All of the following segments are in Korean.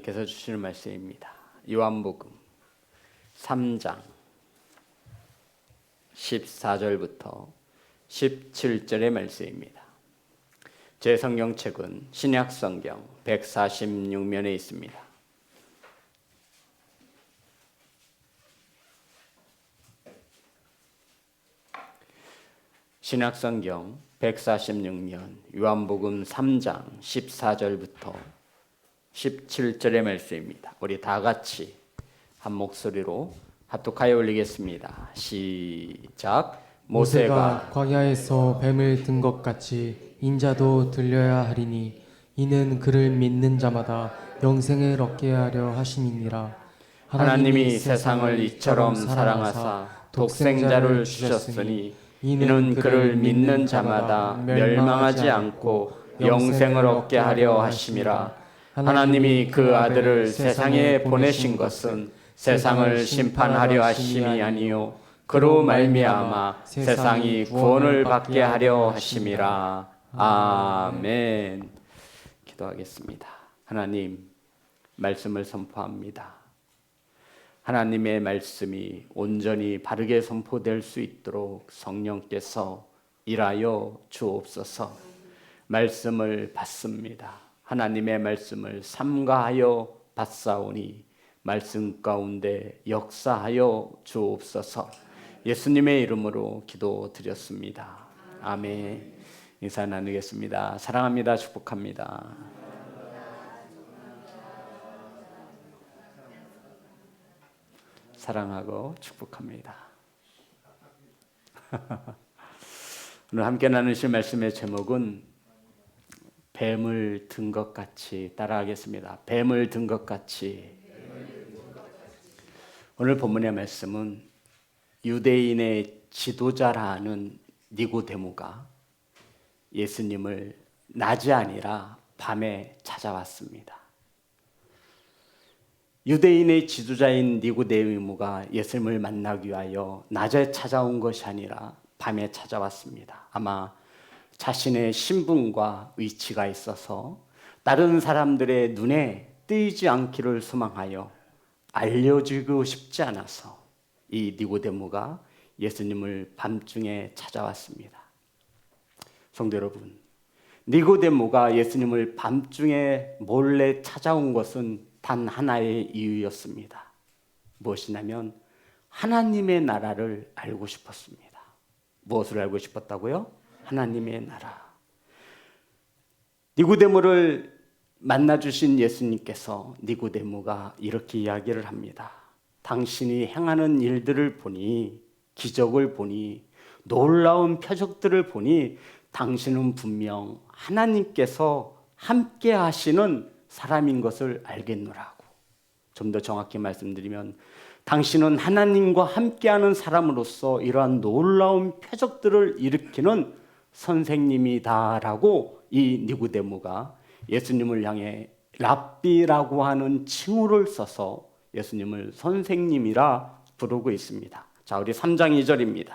께서 주시는 말씀입니다. 요한복음 3장 14절부터 17절의 말씀입니다. 제 성경책은 신약성경 146면에 있습니다. 신약성경 146면 요한복음 3장 14절부터 17절의 말씀입니다. 우리 다 같이 한 목소리로 합독하여 올리겠습니다. 시작. 모세가 광야에서 뱀을 든 것 같이 인자도 들려야 하리니 이는 그를 믿는 자마다 영생을 얻게 하려 하심이니라. 하나님이 세상을 이처럼 사랑하사 독생자를 주셨으니 이는 그를 믿는 자마다 멸망하지 않고 영생을 얻게 하려 하심이라. 하나님이 그 아들을 세상에 보내신 것은 세상을 심판하려 하심이 아니요 그로 말미암아 세상이 구원을 받게 하려 하심이라. 아멘. 기도하겠습니다. 하나님, 말씀을 선포합니다. 하나님의 말씀이 온전히 바르게 선포될 수 있도록 성령께서 일하여 주옵소서. 말씀을 받습니다. 하나님의 말씀을 삼가하여 받사오니 말씀 가운데 역사하여 주옵소서. 예수님의 이름으로 기도드렸습니다. 아멘. 인사 나누겠습니다. 사랑합니다. 축복합니다. 사랑하고 축복합니다. 오늘 함께 나누실 말씀의 제목은 뱀을 든 것 같이, 따라하겠습니다. 뱀을 든 것 같이. 오늘 본문의 말씀은 유대인의 지도자라 하는 니고데모가 예수님을 낮이 아니라 밤에 찾아왔습니다. 유대인의 지도자인 니고데모가 예수님을 만나기 위하여 낮에 찾아온 것이 아니라 밤에 찾아왔습니다. 아마 자신의 신분과 위치가 있어서 다른 사람들의 눈에 띄지 않기를 소망하여 알려주고 싶지 않아서 이 니고데모가 예수님을 밤중에 찾아왔습니다. 성도 여러분, 니고데모가 예수님을 밤중에 몰래 찾아온 것은 단 하나의 이유였습니다. 무엇이냐면 하나님의 나라를 알고 싶었습니다. 무엇을 알고 싶었다고요? 하나님의 나라. 니고데모를 만나주신 예수님께서 니고데모가 이렇게 이야기를 합니다. 당신이 행하는 일들을 보니, 기적을 보니, 놀라운 표적들을 보니 당신은 분명 하나님께서 함께 하시는 사람인 것을 알겠노라고. 좀 더 정확히 말씀드리면 당신은 하나님과 함께하는 사람으로서 이러한 놀라운 표적들을 일으키는 선생님이다라고 이 니고데모가 예수님을 향해 랍비라고 하는 칭호를 써서 예수님을 선생님이라 부르고 있습니다. 자, 우리 3장 2절입니다.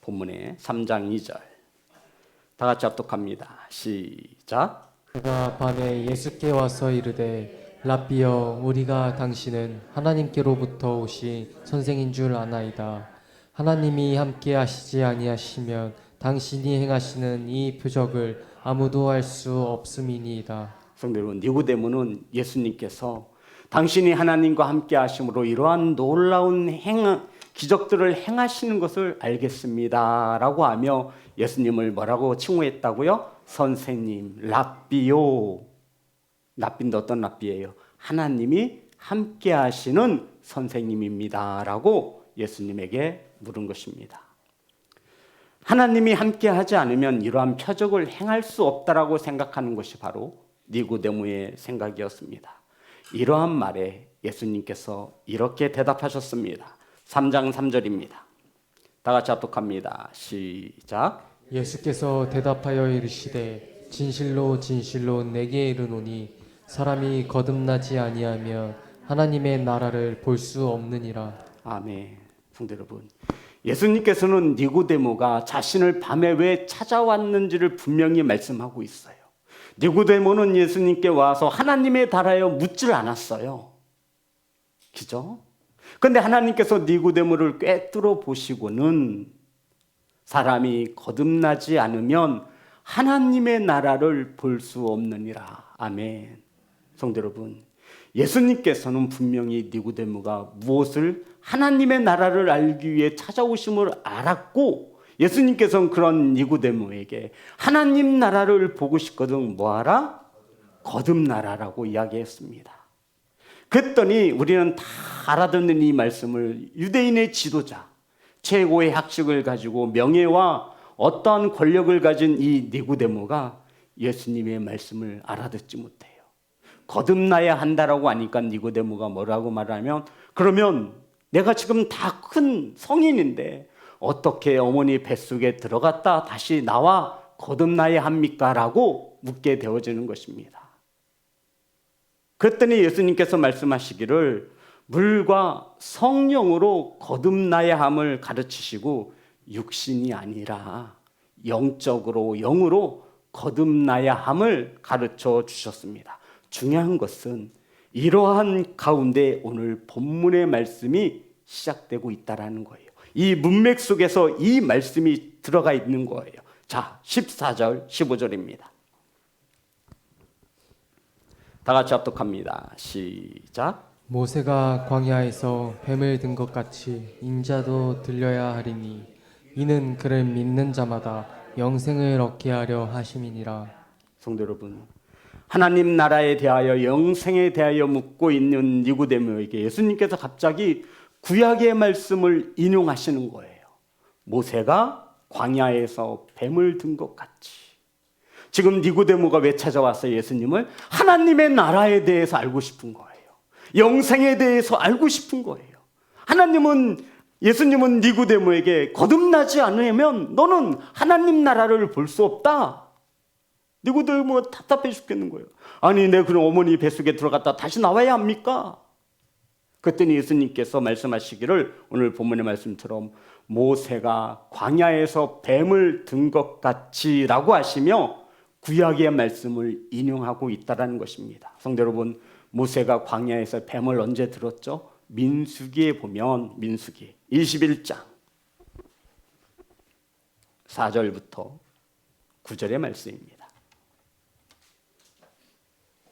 본문의 3장 2절. 다 같이 합독합니다. 시작. 그가 밤에 예수께 와서 이르되 랍비여 우리가 당신은 하나님께로부터 오신 선생인 줄 아나이다. 하나님이 함께 하시지 아니하시면 당신이 행하시는 이 표적을 아무도 할 수 없음이니이다. 성도 여러분, 니고데모는 예수님께서 당신이 하나님과 함께 하심으로 이러한 놀라운 기적들을 행하시는 것을 알겠습니다라고 하며 예수님을 뭐라고 칭호했다고요? 선생님, 랍비요. 랍비인데 어떤 랍비예요? 하나님이 함께 하시는 선생님입니다라고 예수님에게 물은 것입니다. 하나님이 함께 하지 않으면 이러한 표적을 행할 수 없다라고 생각하는 것이 바로 니고데모의 생각이었습니다. 이러한 말에 예수님께서 이렇게 대답하셨습니다. 3장 3절입니다. 다 같이 합독합니다. 시작. 예수께서 대답하여 이르시되 진실로 진실로 내게 이르노니 사람이 거듭나지 아니하면 하나님의 나라를 볼 수 없느니라. 아멘. 성도 여러분, 예수님께서는 니고데모가 자신을 밤에 왜 찾아왔는지를 분명히 말씀하고 있어요. 니고데모는 예수님께 와서 하나님에 달하여 묻질 않았어요. 그죠? 그런데 하나님께서 니고데모를 꿰뚫어 보시고는 사람이 거듭나지 않으면 하나님의 나라를 볼 수 없느니라. 아멘. 성도 여러분, 예수님께서는 분명히 니고데모가 무엇을 하나님의 나라를 알기 위해 찾아오심을 알았고, 예수님께서는 그런 니고데모에게 하나님 나라를 보고 싶거든 뭐하라? 거듭나라라고 이야기했습니다. 그랬더니 우리는 다 알아듣는 이 말씀을 유대인의 지도자, 최고의 학식을 가지고 명예와 어떠한 권력을 가진 이 니고데모가 예수님의 말씀을 알아듣지 못해요. 거듭나야 한다라고 하니까 니고데모가 뭐라고 말하면, 그러면 내가 지금 다 큰 성인인데 어떻게 어머니 뱃속에 들어갔다 다시 나와 거듭나야 합니까? 라고 묻게 되어지는 것입니다. 그랬더니 예수님께서 말씀하시기를 물과 성령으로 거듭나야 함을 가르치시고 육신이 아니라 영적으로 영으로 거듭나야 함을 가르쳐 주셨습니다. 중요한 것은 이러한 가운데 오늘 본문의 말씀이 시작되고 있다는 거예요. 이 문맥 속에서 이 말씀이 들어가 있는 거예요. 자, 14절, 15절입니다. 다 같이 합독합니다. 시작. 모세가 광야에서 뱀을 든 것 같이 인자도 들려야 하리니 이는 그를 믿는 자마다 영생을 얻게 하려 하심이니라. 성도 여러분, 하나님 나라에 대하여 영생에 대하여 묻고 있는 니고데모에게 예수님께서 갑자기 구약의 말씀을 인용하시는 거예요. 모세가 광야에서 뱀을 든 것 같이. 지금 니고데모가 왜 찾아왔어요? 예수님을 하나님의 나라에 대해서 알고 싶은 거예요. 영생에 대해서 알고 싶은 거예요. 예수님은 니고데모에게 거듭나지 않으면 너는 하나님 나라를 볼 수 없다. 니고데모가 답답해 죽겠는 거예요. 아니, 내 그럼 어머니 뱃속에 들어갔다 다시 나와야 합니까? 그랬더니 예수님께서 말씀하시기를 오늘 본문의 말씀처럼 모세가 광야에서 뱀을 든 것 같이 라고 하시며 구약의 말씀을 인용하고 있다는 것입니다. 성도 여러분, 모세가 광야에서 뱀을 언제 들었죠? 민수기에 보면 민수기 21장 4절부터 9절의 말씀입니다.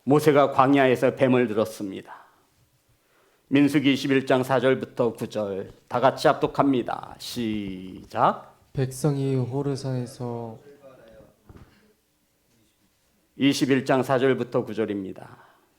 모세가 광야에서 뱀을 들었습니다. 민수기 21장 4절부터 9절 다 같이 합독합니다. 시작. 백성이 호르산에서 21장 4절부터 9절입니다.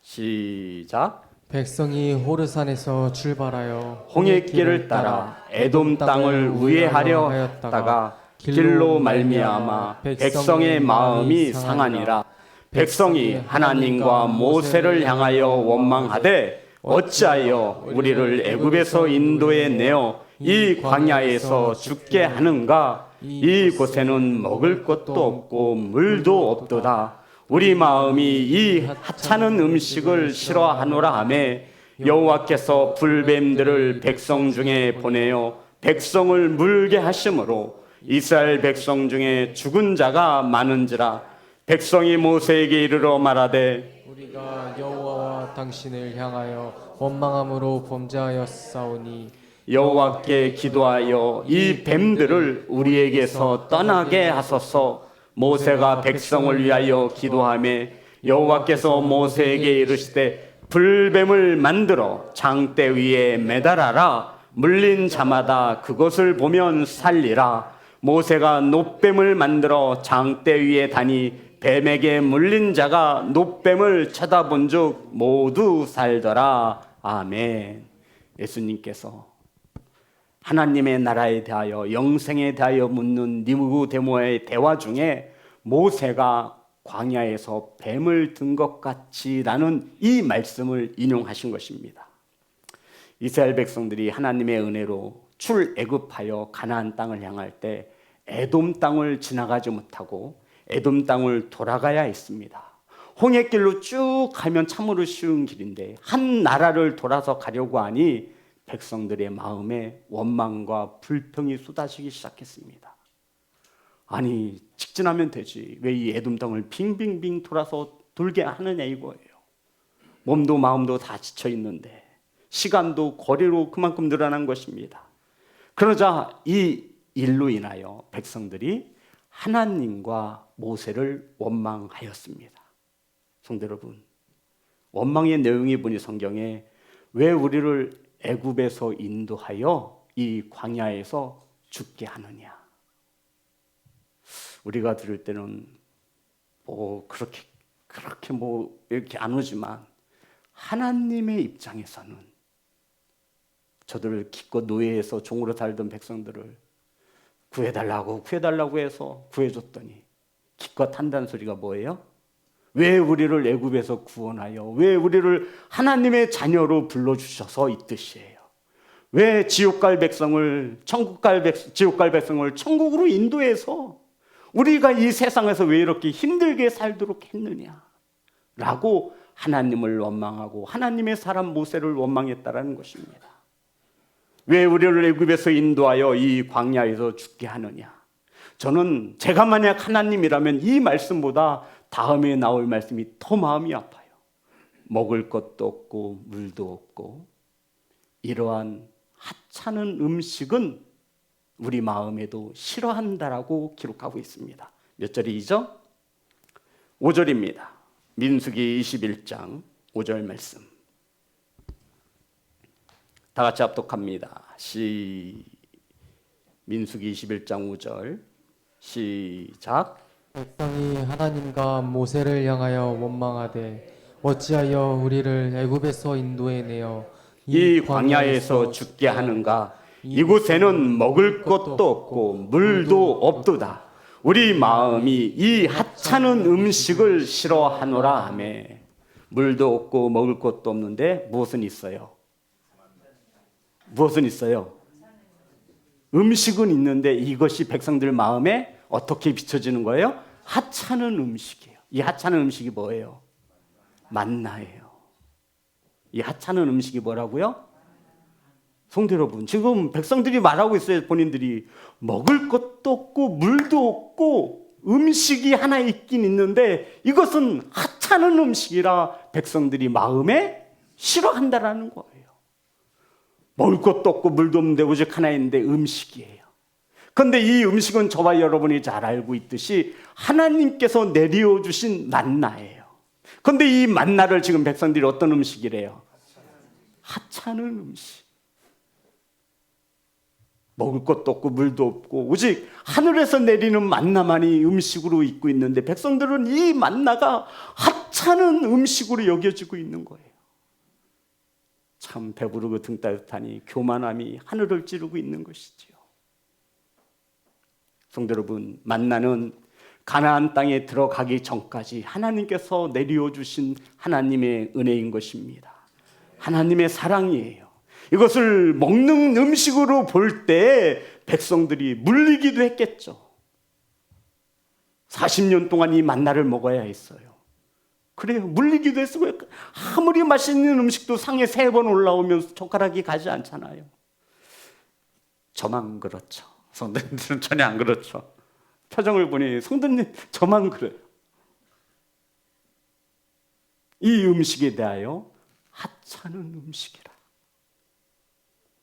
시작. 백성이 호르산에서 출발하여 홍해길을 따라 에돔 땅을 우회하려 했다가 길로 말미암아 백성의 마음이 상하니라. 백성이 하나님과 모세를 향하여 원망하되 어찌하여 우리를 애굽에서 인도해 내어 이 광야에서 죽게 하는가? 이 곳에는 먹을 것도 없고 물도 없도다. 우리 마음이 이 하찮은 음식을 싫어하노라 하매 여호와께서 불뱀들을 백성 중에 보내어 백성을 물게 하심으로 이스라엘 백성 중에 죽은 자가 많은지라. 백성이 모세에게 이르러 말하되 우리가 여호와와 당신을 향하여 원망함으로 범죄하였사오니 여호와께 기도하여 이 뱀들을 우리에게서 떠나게 하소서. 모세가 백성을 위하여 기도하며 여호와께서 모세에게 이르시되 불뱀을 만들어 장대 위에 매달아라. 물린 자마다 그것을 보면 살리라. 모세가 놋뱀을 만들어 장대 위에 다니 뱀에게 물린 자가 놋뱀을 쳐다본 즉 모두 살더라. 아멘. 예수님께서 하나님의 나라에 대하여 영생에 대하여 묻는 니고데모의 대화 중에 모세가 광야에서 뱀을 든 것 같이라는 이 말씀을 인용하신 것입니다. 이스라엘 백성들이 하나님의 은혜로 출애굽하여 가나안 땅을 향할 때 에돔 땅을 지나가지 못하고 에돔 땅을 돌아가야 했습니다. 홍해길로 쭉 가면 참으로 쉬운 길인데 한 나라를 돌아서 가려고 하니 백성들의 마음에 원망과 불평이 쏟아지기 시작했습니다. 아니 직진하면 되지. 왜 이 에돔 땅을 빙빙빙 돌아서 돌게 하느냐 이거예요. 몸도 마음도 다 지쳐 있는데 시간도 거리로 그만큼 늘어난 것입니다. 그러자 이 일로 인하여 백성들이 하나님과 모세를 원망하였습니다. 성도 여러분, 원망의 내용이 보니 성경에 왜 우리를 애굽에서 인도하여 이 광야에서 죽게 하느냐. 우리가 들을 때는 뭐 그렇게 뭐 이렇게 안 오지만 하나님의 입장에서는 저들을 기껏 노예에서 종으로 살던 백성들을 구해달라고 해서 구해줬더니 기껏 한다는 소리가 뭐예요? 왜 우리를 애굽에서 구원하여 왜 우리를 하나님의 자녀로 불러주셔서 이 뜻이에요. 왜 지옥 갈 백성을 천국으로 인도해서 우리가 이 세상에서 왜 이렇게 힘들게 살도록 했느냐 라고 하나님을 원망하고 하나님의 사람 모세를 원망했다라는 것입니다. 왜 우리를 애굽에서 인도하여 이 광야에서 죽게 하느냐. 저는 제가 만약 하나님이라면 이 말씀보다 다음에 나올 말씀이 더 마음이 아파요. 먹을 것도 없고 물도 없고 이러한 하찮은 음식은 우리 마음에도 싫어한다라고 기록하고 있습니다. 몇 절이죠? 5절입니다. 민수기 21장 5절 말씀. 다 같이 합독합니다. 민수기 21장 5절 시작. 백성이 하나님과 모세를 향하여 원망하되 어찌하여 우리를 애굽에서 인도해 내어 이 광야에서 죽게 하는가. 이곳에는 먹을 것도 없고 물도 없도다. 우리 마음이 이 하찮은 음식을 싫어하노라 하며. 물도 없고 먹을 것도 없는데 무엇은 있어요? 무엇은 있어요? 음식은 있는데 이것이 백성들 마음에 어떻게 비춰지는 거예요? 하찮은 음식이에요. 이 하찮은 음식이 뭐예요? 만나예요. 이 하찮은 음식이 뭐라고요? 성도 여러분, 지금 백성들이 말하고 있어요. 본인들이 먹을 것도 없고 물도 없고 음식이 하나 있긴 있는데 이것은 하찮은 음식이라 백성들이 마음에 싫어한다라는 거예요. 먹을 것도 없고 물도 없는데 오직 하나 있는데 음식이에요. 그런데 이 음식은 저와 여러분이 잘 알고 있듯이 하나님께서 내려주신 만나예요. 그런데 이 만나를 지금 백성들이 어떤 음식이래요? 하찮은 음식. 먹을 것도 없고 물도 없고 오직 하늘에서 내리는 만나만이 음식으로 있고 있는데 백성들은 이 만나가 하찮은 음식으로 여겨지고 있는 거예요. 참 배부르고 등 따뜻하니 교만함이 하늘을 찌르고 있는 것이지요. 성도 여러분, 만나는 가나안 땅에 들어가기 전까지 하나님께서 내려 주신 하나님의 은혜인 것입니다. 하나님의 사랑이에요. 이것을 먹는 음식으로 볼 때 백성들이 물리기도 했겠죠. 40년 동안 이 만나를 먹어야 했어요. 그래요. 물리기도 했어요. 아무리 맛있는 음식도 상에 3번 올라오면 젓가락이 가지 않잖아요. 저만 그렇죠. 성도님들은 전혀 안 그렇죠. 표정을 보니 성도님 저만 그래요. 이 음식에 대하여 하찮은 음식이라.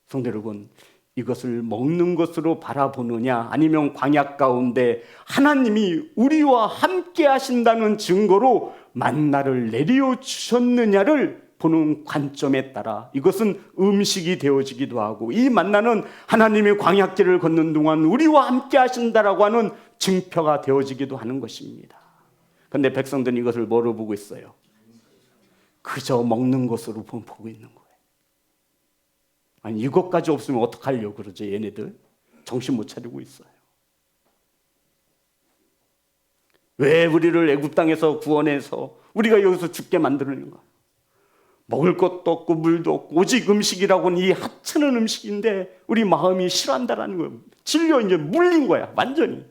성도 여러분, 이것을 먹는 것으로 바라보느냐 아니면 광야 가운데 하나님이 우리와 함께 하신다는 증거로 만나를 내려 주셨느냐를 보는 관점에 따라 이것은 음식이 되어지기도 하고 이 만나는 하나님의 광야길을 걷는 동안 우리와 함께 하신다라고 하는 증표가 되어지기도 하는 것입니다. 그런데 백성들은 이것을 뭐로 보고 있어요? 그저 먹는 것으로 보고 있는 거예요. 아니 이것까지 없으면 어떡하려고 그러죠. 얘네들 정신 못 차리고 있어요. 왜 우리를 애굽 땅에서 구원해서 우리가 여기서 죽게 만드는가? 먹을 것도 없고 물도 없고 오직 음식이라고는 이 하찮은 음식인데 우리 마음이 싫어한다라는 거예요. 질려 이제 물린 거야 완전히.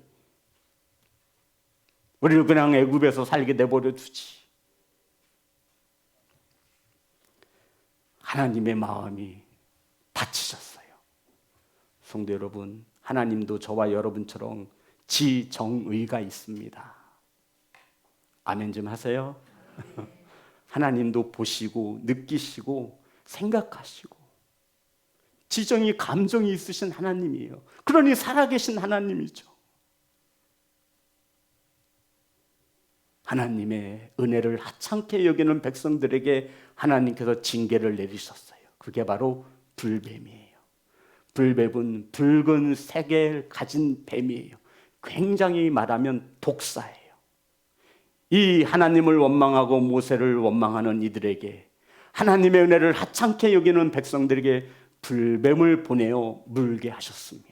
우리를 그냥 애굽에서 살게 내버려 두지. 하나님의 마음이 다치셨어요. 성도 여러분, 하나님도 저와 여러분처럼 지정의가 있습니다. 아멘 좀 하세요. 하나님도 보시고 느끼시고 생각하시고 지정이 감정이 있으신 하나님이에요. 그러니 살아계신 하나님이죠. 하나님의 은혜를 하찮게 여기는 백성들에게 하나님께서 징계를 내리셨어요. 그게 바로 불뱀이에요. 불뱀은 붉은 색을 가진 뱀이에요. 굉장히 말하면 독사예요. 이 하나님을 원망하고 모세를 원망하는 이들에게, 하나님의 은혜를 하찮게 여기는 백성들에게 불뱀을 보내어 물게 하셨습니다.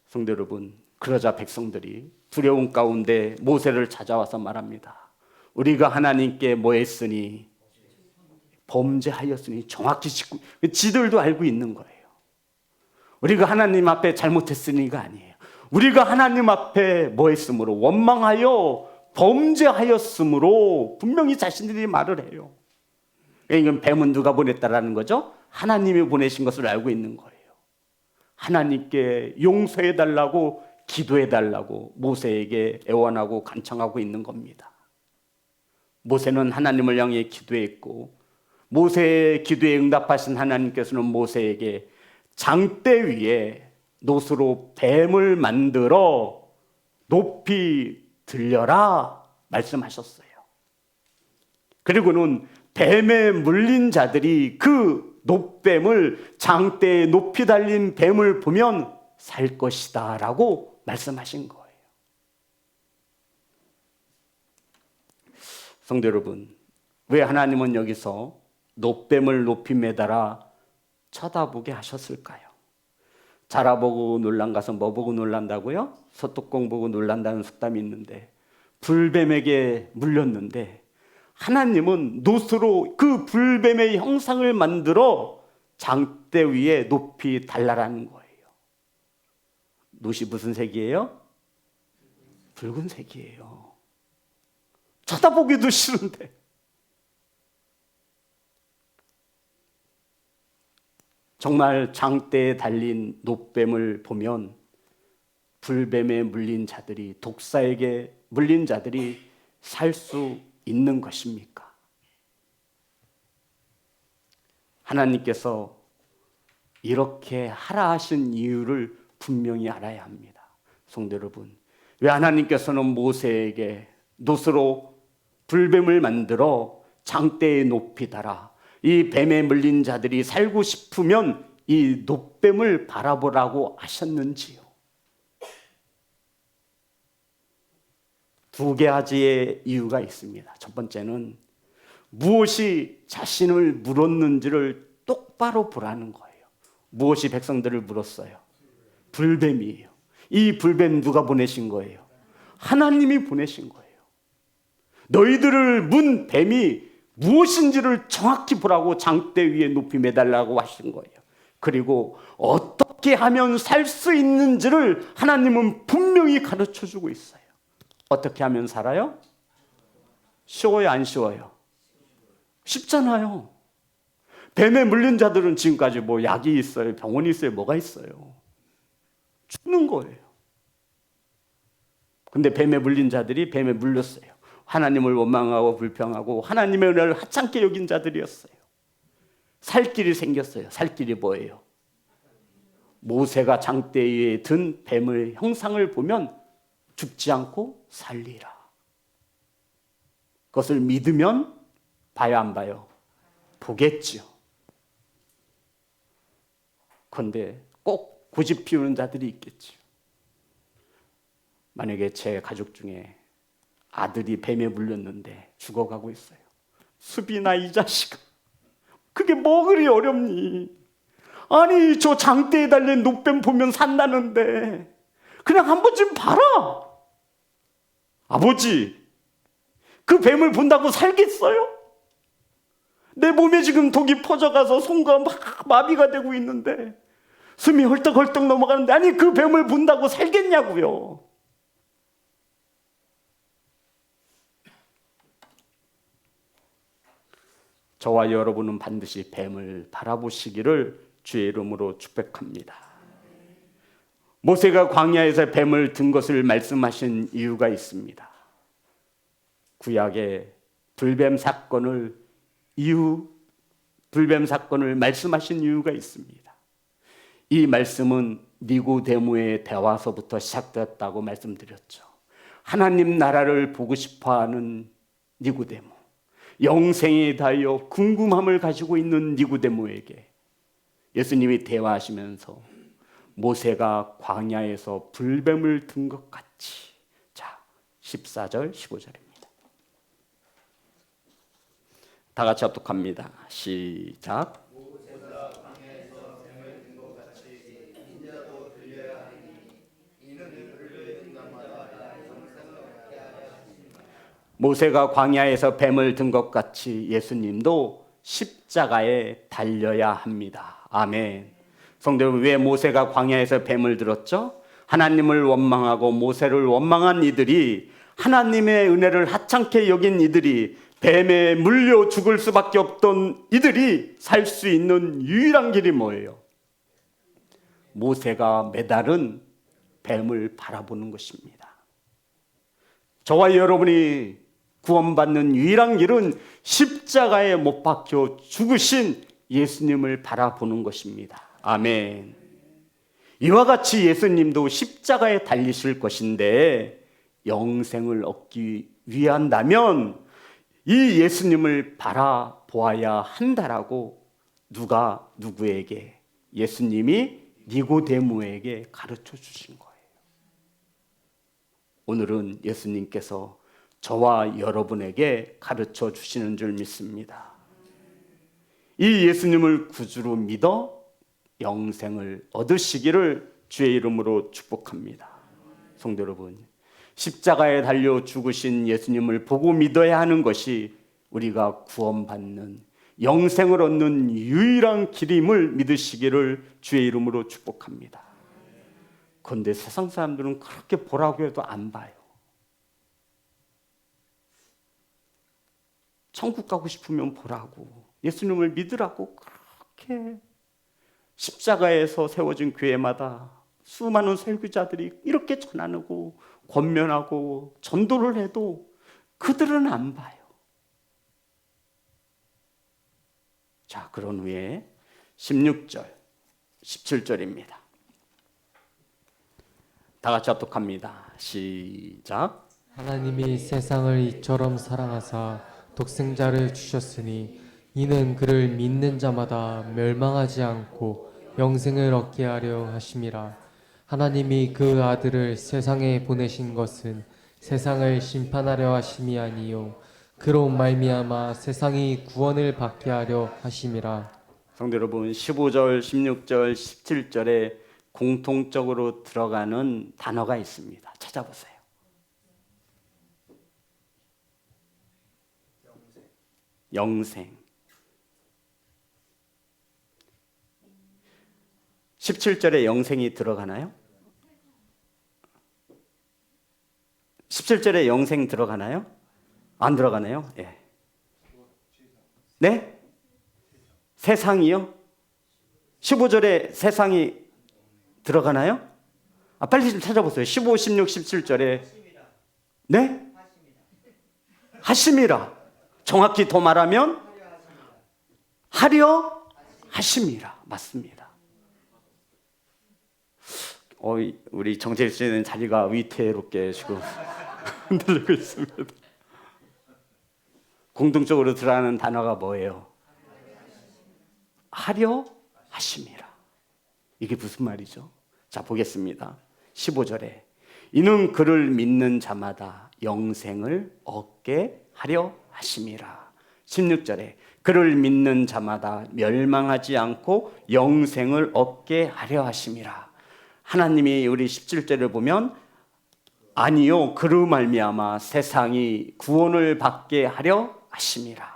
성도 여러분, 그러자 백성들이 두려움 가운데 모세를 찾아와서 말합니다. 우리가 하나님께 뭐 했으니? 범죄하였으니. 정확히 지들도 알고 있는 거예요. 우리가 하나님 앞에 잘못했으니가 아니에요. 우리가 하나님 앞에 뭐 했으므로? 원망하여 범죄하였으므로 분명히 자신들이 말을 해요. 이건 뱀은 누가 보냈다라는 거죠? 하나님이 보내신 것을 알고 있는 거예요. 하나님께 용서해달라고 기도해달라고 모세에게 애원하고 간청하고 있는 겁니다. 모세는 하나님을 향해 기도했고, 모세의 기도에 응답하신 하나님께서는 모세에게 장대 위에 놋으로 뱀을 만들어 높이 들려라 말씀하셨어요. 그리고는 뱀에 물린 자들이 그 놋뱀을, 장대에 높이 달린 뱀을 보면 살 것이다 라고 말씀하신 거예요. 성도 여러분, 왜 하나님은 여기서 놋뱀을 높이 매달아 쳐다보게 하셨을까요? 자라보고 놀란 가서 뭐 보고 놀란다고요? 소뚜껑 보고 놀란다는 속담이 있는데, 불뱀에게 물렸는데 하나님은 놋으로 그 불뱀의 형상을 만들어 장대 위에 높이 달라라는 거예요. 놋이 무슨 색이에요? 붉은색이에요. 쳐다보기도 싫은데. 정말 장대에 달린 놋뱀을 보면 불뱀에 물린 자들이, 독사에게 물린 자들이 살 수 있는 것입니까? 하나님께서 이렇게 하라 하신 이유를 분명히 알아야 합니다. 성도 여러분, 왜 하나님께서는 모세에게 놋으로 불뱀을 만들어 장대에 높이 달아 이 뱀에 물린 자들이 살고 싶으면 이 놋뱀을 바라보라고 하셨는지요? 두 가지의 이유가 있습니다. 첫 번째는 무엇이 자신을 물었는지를 똑바로 보라는 거예요. 무엇이 백성들을 물었어요? 불뱀이에요. 이 불뱀 누가 보내신 거예요? 하나님이 보내신 거예요. 너희들을 문 뱀이 무엇인지를 정확히 보라고 장대 위에 높이 매달라고 하신 거예요. 그리고 어떻게 하면 살 수 있는지를 하나님은 분명히 가르쳐 주고 있어요. 어떻게 하면 살아요? 쉬워요, 안 쉬워요? 쉽잖아요. 뱀에 물린 자들은 지금까지 뭐 약이 있어요, 병원이 있어요, 뭐가 있어요? 죽는 거예요. 근데 뱀에 물린 자들이 뱀에 물렸어요. 하나님을 원망하고 불평하고 하나님의 은혜를 하찮게 여긴 자들이었어요. 살 길이 생겼어요. 살 길이 뭐예요? 모세가 장대 위에 든 뱀의 형상을 보면 죽지 않고 살리라. 그것을 믿으면 봐요, 안 봐요? 보겠죠. 그런데 꼭 고집 피우는 자들이 있겠죠. 만약에 제 가족 중에 아들이 뱀에 물렸는데 죽어가고 있어요. 수빈아, 이 자식아, 그게 뭐 그리 어렵니? 아니, 저 장대에 달린 놋뱀 보면 산다는데 그냥 한 번쯤 봐라. 아버지, 그 뱀을 본다고 살겠어요? 내 몸에 지금 독이 퍼져가서 손과 막 마비가 되고 있는데 숨이 헐떡헐떡 넘어가는데, 아니 그 뱀을 본다고 살겠냐고요. 저와 여러분은 반드시 뱀을 바라보시기를 주의 이름으로 축복합니다. 모세가 광야에서 뱀을 든 것을 말씀하신 이유가 있습니다. 구약의 불뱀 사건을 말씀하신 이유가 있습니다. 이 말씀은 니고데모의 대화서부터 시작되었다고 말씀드렸죠. 하나님 나라를 보고 싶어하는 니고데모, 영생에 대하여 궁금함을 가지고 있는 니고데모에게 예수님이 대화하시면서 모세가 광야에서 불뱀을 든 것 같이, 자, 14절 15절입니다. 다 같이 합독합니다. 시작. 모세가 광야에서 뱀을 든 것 같이 예수님도 십자가에 달려야 합니다. 아멘. 성도 여러분, 왜 모세가 광야에서 뱀을 들었죠? 하나님을 원망하고 모세를 원망한 이들이, 하나님의 은혜를 하찮게 여긴 이들이, 뱀에 물려 죽을 수밖에 없던 이들이 살 수 있는 유일한 길이 뭐예요? 모세가 매달은 뱀을 바라보는 것입니다. 저와 여러분이 구원받는 유일한 길은 십자가에 못 박혀 죽으신 예수님을 바라보는 것입니다. 아멘. 이와 같이 예수님도 십자가에 달리실 것인데 영생을 얻기 위한다면 이 예수님을 바라보아야 한다라고 누가 누구에게, 예수님이 니고데모에게 가르쳐 주신 거예요. 오늘은 예수님께서 저와 여러분에게 가르쳐 주시는 줄 믿습니다. 이 예수님을 구주로 믿어 영생을 얻으시기를 주의 이름으로 축복합니다. 성도 여러분, 십자가에 달려 죽으신 예수님을 보고 믿어야 하는 것이 우리가 구원받는, 영생을 얻는 유일한 길임을 믿으시기를 주의 이름으로 축복합니다. 그런데 세상 사람들은 그렇게 보라고 해도 안 봐요. 천국 가고 싶으면 보라고, 예수님을 믿으라고 그렇게 십자가에서 세워진 교회마다 수많은 설교자들이 이렇게 전하고 권면하고 전도를 해도 그들은 안 봐요. 자, 그런 후에 16절, 17절입니다. 다 같이 합독합니다. 시작. 하나님이 세상을 이처럼 사랑하사 독생자를 주셨으니 이는 그를 믿는 자마다 멸망하지 않고 영생을 얻게 하려 하심이라. 하나님이 그 아들을 세상에 보내신 것은 세상을 심판하려 하심이 아니요 그로 말미암아 세상이 구원을 받게 하려 하심이라. 성도 여러분, 15절, 16절, 17절에 공통적으로 들어가는 단어가 있습니다. 찾아보세요. 영생. 17절에 영생이 들어가나요? 17절에 영생 들어가나요? 안 들어가나요? 예. 네? 세상이요? 15절에 세상이 들어가나요? 빨리 좀 찾아보세요. 15, 16, 17절에 네? 하심이라. 정확히 더 말하면 하려 하심이라. 맞습니다. 우리 정재일 씨는 자리가 위태롭게 지금 흔들리고 있습니다. 공통적으로 들어가는 단어가 뭐예요? 하려 하심이라. 이게 무슨 말이죠? 자, 보겠습니다. 15절에 이는 그를 믿는 자마다 영생을 얻게 하려 하심이라. 16절에 그를 믿는 자마다 멸망하지 않고 영생을 얻게 하려 하심이라. 하나님이 우리 17절을 보면 아니요 그로 말미암아 세상이 구원을 받게 하려 하심이라.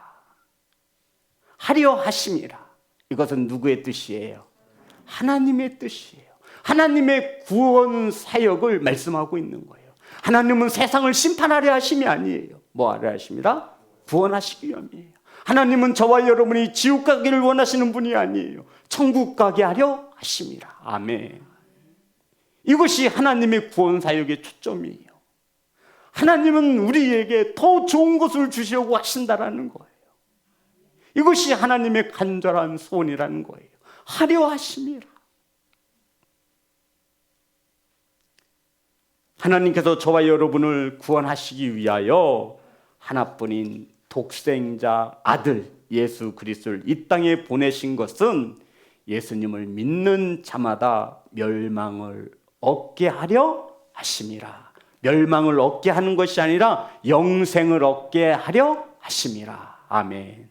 하려 하심이라. 이것은 누구의 뜻이에요? 하나님의 뜻이에요. 하나님의 구원 사역을 말씀하고 있는 거예요. 하나님은 세상을 심판하려 하심이 아니에요. 뭐 하려 하심이라? 구원하시기 위함이에요. 하나님은 저와 여러분이 지옥 가기를 원하시는 분이 아니에요. 천국 가게 하려 하심이라. 아멘. 이것이 하나님의 구원 사역의 초점이에요. 하나님은 우리에게 더 좋은 것을 주시려고 하신다라는 거예요. 이것이 하나님의 간절한 소원이라는 거예요. 하려 하심이라. 하나님께서 저와 여러분을 구원하시기 위하여 하나뿐인 독생자 아들 예수 그리스도를 이 땅에 보내신 것은 예수님을 믿는 자마다 멸망을 얻게 하려 하심이라. 멸망을 얻게 하는 것이 아니라 영생을 얻게 하려 하심이라. 아멘.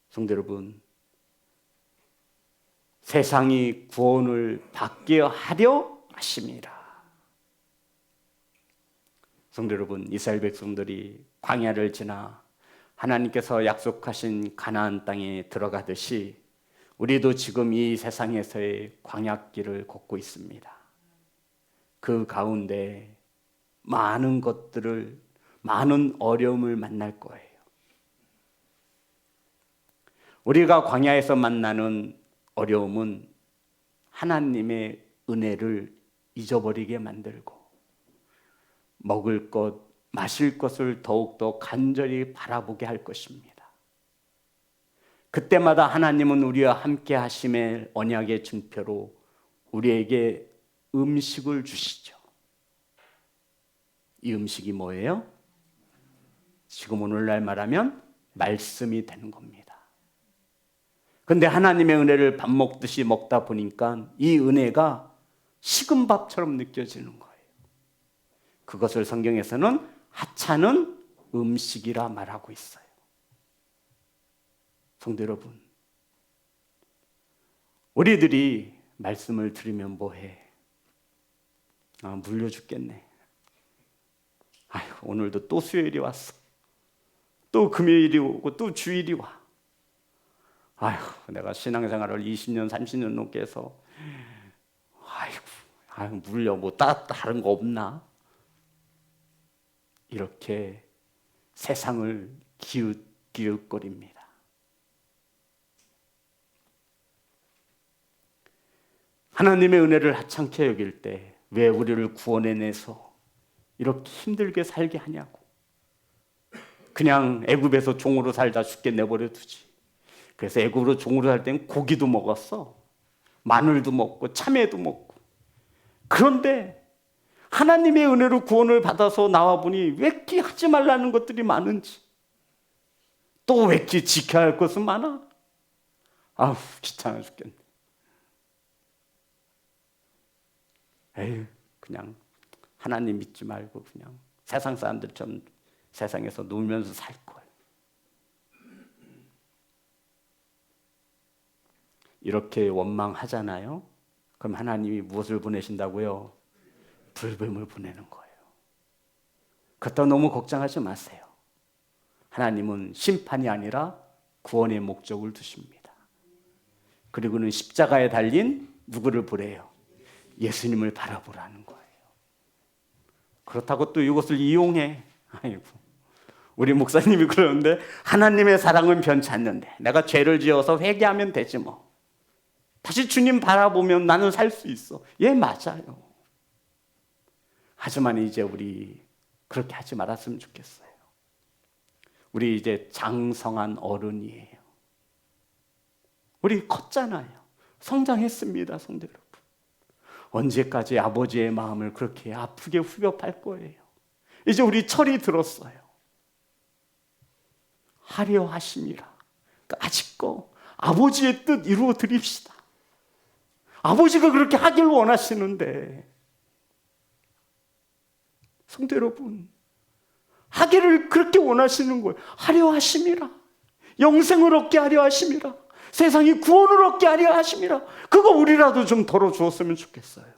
성도 여러분, 세상이 구원을 받게 하려 하심이라. 성도 여러분, 이스라엘 백성들이 광야를 지나 하나님께서 약속하신 가나안 땅에 들어가듯이 우리도 지금 이 세상에서의 광야길을 걷고 있습니다. 그 가운데 많은 것들을, 많은 어려움을 만날 거예요. 우리가 광야에서 만나는 어려움은 하나님의 은혜를 잊어버리게 만들고 먹을 것, 마실 것을 더욱더 간절히 바라보게 할 것입니다. 그때마다 하나님은 우리와 함께 하심의 언약의 증표로 우리에게 음식을 주시죠. 이 음식이 뭐예요? 지금 오늘날 말하면 말씀이 되는 겁니다. 그런데 하나님의 은혜를 밥 먹듯이 먹다 보니까 이 은혜가 식은 밥처럼 느껴지는 거예요. 그것을 성경에서는 하찮은 음식이라 말하고 있어요. 성도 여러분, 우리들이 말씀을 들으면 뭐해? 물려 죽겠네. 아휴, 오늘도 또 수요일이 왔어. 또 금요일이 오고 또 주일이 와. 아휴, 내가 신앙생활을 20년, 30년 넘게 해서 아이고, 물려 뭐 다른 거 없나? 이렇게 세상을 기웃거립니다. 하나님의 은혜를 하찮게 여길 때 왜 우리를 구원해내서 이렇게 힘들게 살게 하냐고. 그냥 애굽에서 종으로 살다 죽게 내버려 두지. 그래서 애굽으로 종으로 살 때는 고기도 먹었어. 마늘도 먹고 참외도 먹고. 그런데 하나님의 은혜로 구원을 받아서 나와보니 왜 이렇게 하지 말라는 것들이 많은지, 또 왜 이렇게 지켜야 할 것은 많아? 아우, 귀찮아 죽겠네. 에휴, 그냥 하나님 믿지 말고 그냥 세상 사람들처럼 세상에서 놀면서 살 거예요. 이렇게 원망하잖아요. 그럼 하나님이 무엇을 보내신다고요? 불뱀을 보내는 거예요. 그것도 너무 걱정하지 마세요. 하나님은 심판이 아니라 구원의 목적을 두십니다. 그리고는 십자가에 달린 누구를 보래요? 예수님을 바라보라는 거예요. 그렇다고 또 이것을 이용해. 아이고, 우리 목사님이 그러는데 하나님의 사랑은 변치 않는데 내가 죄를 지어서 회개하면 되지 뭐. 다시 주님 바라보면 나는 살 수 있어. 예, 맞아요. 하지만 이제 우리 그렇게 하지 말았으면 좋겠어요. 우리 이제 장성한 어른이에요. 우리 컸잖아요. 성장했습니다, 성도 여러분. 언제까지 아버지의 마음을 그렇게 아프게 후벼팔 거예요? 이제 우리 철이 들었어요. 하려 하심이라. 아직도 아버지의 뜻 이루어 드립시다. 아버지가 그렇게 하길 원하시는데, 성도 여러분, 하기를 그렇게 원하시는 거예요. 하려 하심이라. 영생을 얻게 하려 하심이라. 세상이 구원을 얻게 하려 하심이라. 그거 우리라도 좀 덜어주었으면 좋겠어요.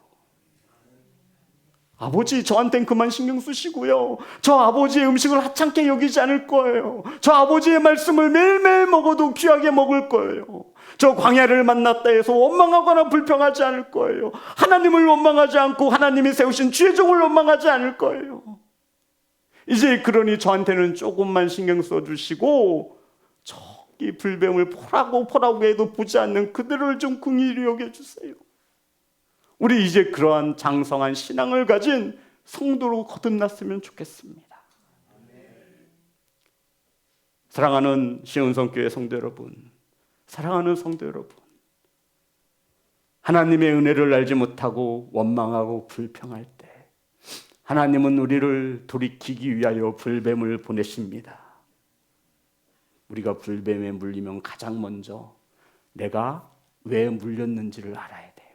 아버지, 저한텐 그만 신경 쓰시고요. 저 아버지의 음식을 하찮게 여기지 않을 거예요. 저 아버지의 말씀을 매일매일 먹어도 귀하게 먹을 거예요. 저 광야를 만났다 해서 원망하거나 불평하지 않을 거예요. 하나님을 원망하지 않고 하나님이 세우신 주의 종을 원망하지 않을 거예요. 이제 그러니 저한테는 조금만 신경 써주시고 저기 불뱀을 포라고 해도 보지 않는 그들을 좀 긍휼히 여겨주세요. 우리 이제 그러한 장성한 신앙을 가진 성도로 거듭났으면 좋겠습니다. 사랑하는 시온성교회 성도 여러분, 사랑하는 성도 여러분, 하나님의 은혜를 알지 못하고 원망하고 불평할 때 하나님은 우리를 돌이키기 위하여 불뱀을 보내십니다. 우리가 불뱀에 물리면 가장 먼저 내가 왜 물렸는지를 알아야 돼요.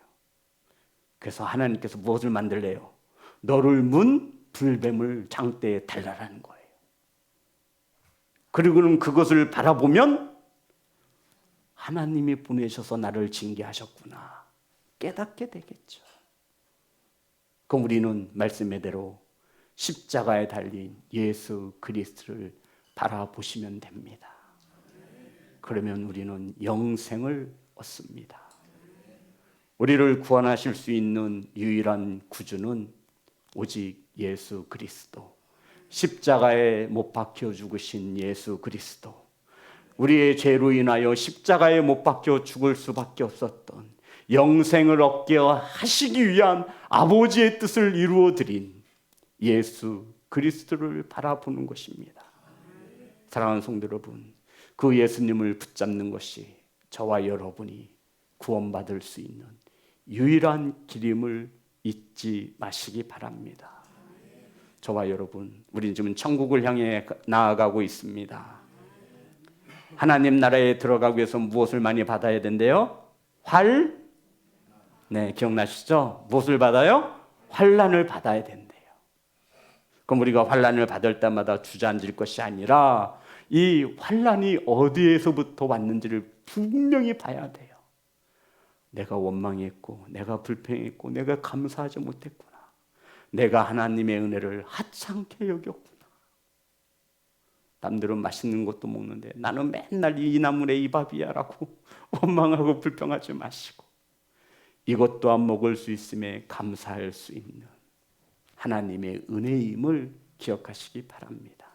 그래서 하나님께서 무엇을 만들래요? 너를 문 불뱀을 장대에 달라라는 거예요. 그리고는 그것을 바라보면 하나님이 보내셔서 나를 징계하셨구나 깨닫게 되겠죠. 그럼 우리는 말씀대로 십자가에 달린 예수 그리스도를 바라보시면 됩니다. 그러면 우리는 영생을 얻습니다. 우리를 구원하실 수 있는 유일한 구주는 오직 예수 그리스도, 십자가에 못 박혀 죽으신 예수 그리스도, 우리의 죄로 인하여 십자가에 못 박혀 죽을 수밖에 없었던 영생을 얻게 하시기 위한 아버지의 뜻을 이루어 드린 예수 그리스도를 바라보는 것입니다. 사랑하는 성도 여러분, 그 예수님을 붙잡는 것이 저와 여러분이 구원받을 수 있는 유일한 길임을 잊지 마시기 바랍니다. 저와 여러분, 우리는 지금 천국을 향해 나아가고 있습니다. 하나님 나라에 들어가기 위해서 무엇을 많이 받아야 된대요? 네, 기억나시죠? 무엇을 받아요? 환난을 받아야 된대요. 그럼 우리가 환난을 받을 때마다 주저앉을 것이 아니라 이 환난이 어디에서부터 왔는지를 분명히 봐야 돼요. 내가 원망했고, 내가 불평했고, 내가 감사하지 못했구나. 내가 하나님의 은혜를 하찮게 여겼구나. 남들은 맛있는 것도 먹는데 나는 맨날 이 나물에 이 밥이야 라고 원망하고 불평하지 마시고, 이것 또한 먹을 수 있음에 감사할 수 있는 하나님의 은혜임을 기억하시기 바랍니다.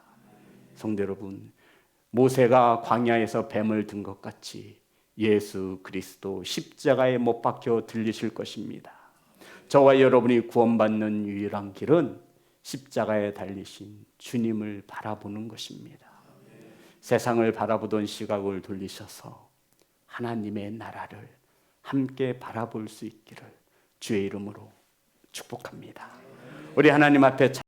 성도 여러분, 모세가 광야에서 뱀을 든 것 같이 예수 그리스도 십자가에 못 박혀 들리실 것입니다. 저와 여러분이 구원받는 유일한 길은 십자가에 달리신 주님을 바라보는 것입니다. 세상을 바라보던 시각을 돌리셔서 하나님의 나라를 함께 바라볼 수 있기를 주의 이름으로 축복합니다. 우리 하나님 앞에